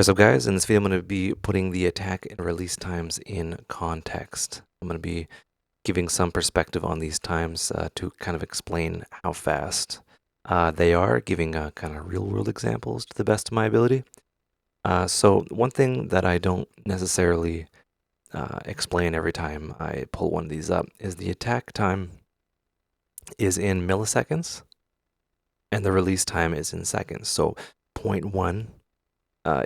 Hey, what's up guys? In this video I'm going to be putting the attack and release times in context. I'm going to be giving some perspective on these times to kind of explain how fast they are, giving kind of real world examples to the best of my ability. So one thing that I don't necessarily explain every time I pull one of these up is the attack time is in milliseconds and the release time is in seconds. So 0.1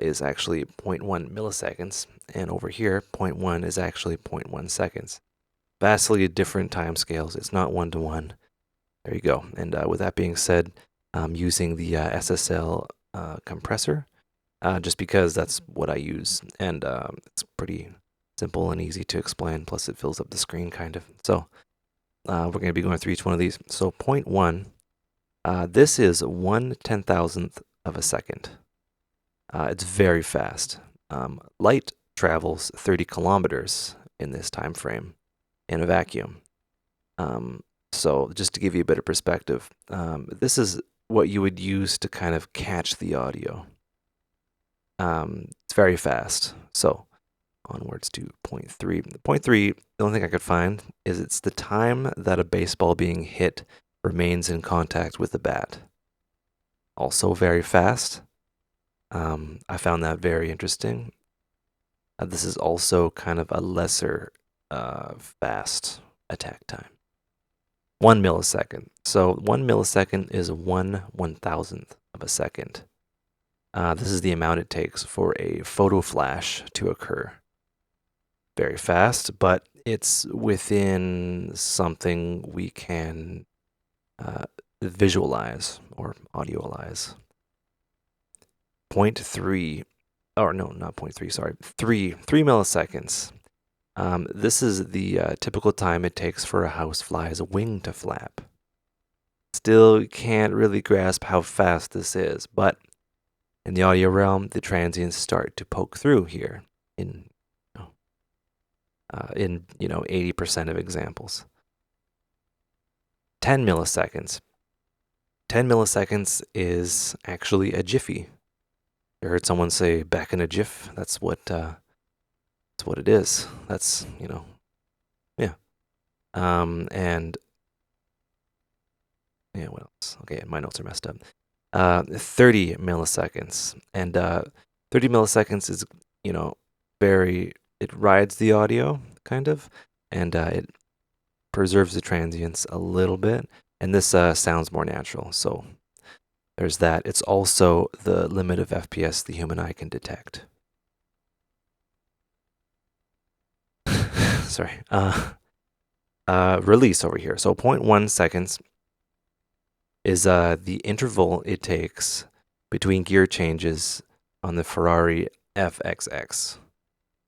is actually 0.1 milliseconds, and over here, 0.1 is actually 0.1 seconds. Vastly different time scales. It's not one-to-one. There you go. And with that being said, I'm using the SSL compressor just because that's what I use, and it's pretty simple and easy to explain, plus it fills up the screen kind of. So we're going to be going through each one of these. So 0.1, this is 1/10,000th of a second. It's very fast. Light travels 30 kilometers in this time frame in a vacuum. So just to give you a bit of perspective, this is what you would use to kind of catch the audio. It's very fast. So onwards to 0.3. 0.3, the only thing I could find is it's the time that a baseball being hit remains in contact with the bat. Also very fast. I found that very interesting. This is also kind of a lesser fast attack time. 1 millisecond. So 1 millisecond is 1/1000th of a second. This is the amount it takes for a photo flash to occur. Very fast, but it's within something we can visualize or audioalize. 0.3, or no, not 0.3, sorry, 3 milliseconds. This is the typical time it takes for a housefly's wing to flap. Still can't really grasp how fast this is, but in the audio realm, the transients start to poke through here in 80% of examples. 10 milliseconds. 10 milliseconds is actually a jiffy. I heard someone say back in a jiff. That's what it is. That's, yeah. And yeah, what else? Okay, my notes are messed up. 30 milliseconds. And 30 milliseconds is, it rides the audio, kind of, and it preserves the transients a little bit. And this sounds more natural, so there's that. It's also the limit of FPS the human eye can detect. Sorry. Release over here. So 0.1 seconds is the interval it takes between gear changes on the Ferrari FXX.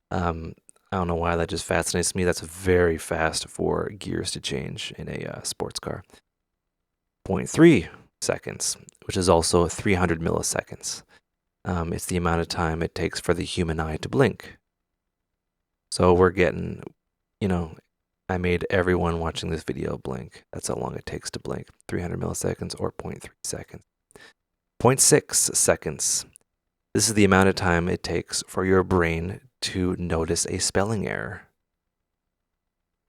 I don't know why that just fascinates me. That's very fast for gears to change in a sports car. 0.3 seconds, which is also 300 milliseconds. It's the amount of time it takes for the human eye to blink. So we're getting, I made everyone watching this video blink. That's how long it takes to blink. 300 milliseconds or 0.3 seconds. 0.6 seconds. This is the amount of time it takes for your brain to notice a spelling error.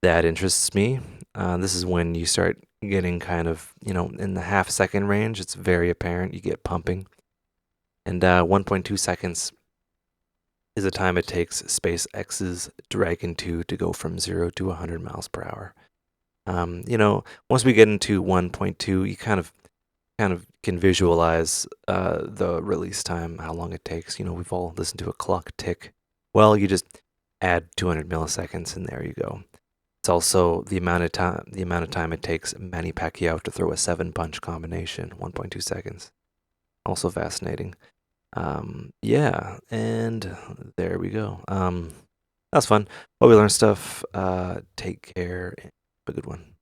That interests me. This is when you start getting kind of, in the half-second range. It's very apparent. You get pumping. And 1.2 seconds is the time it takes SpaceX's Dragon 2 to go from 0 to 100 miles per hour. Once we get into 1.2, you kind of can visualize the release time, how long it takes. We've all listened to a clock tick. Well, you just add 200 milliseconds, and there you go. It's also the amount of time it takes Manny Pacquiao to throw a 7-punch combination, 1.2 seconds. Also fascinating. Yeah, and there we go. That was fun. Hope we learned stuff. Take care. Have a good one.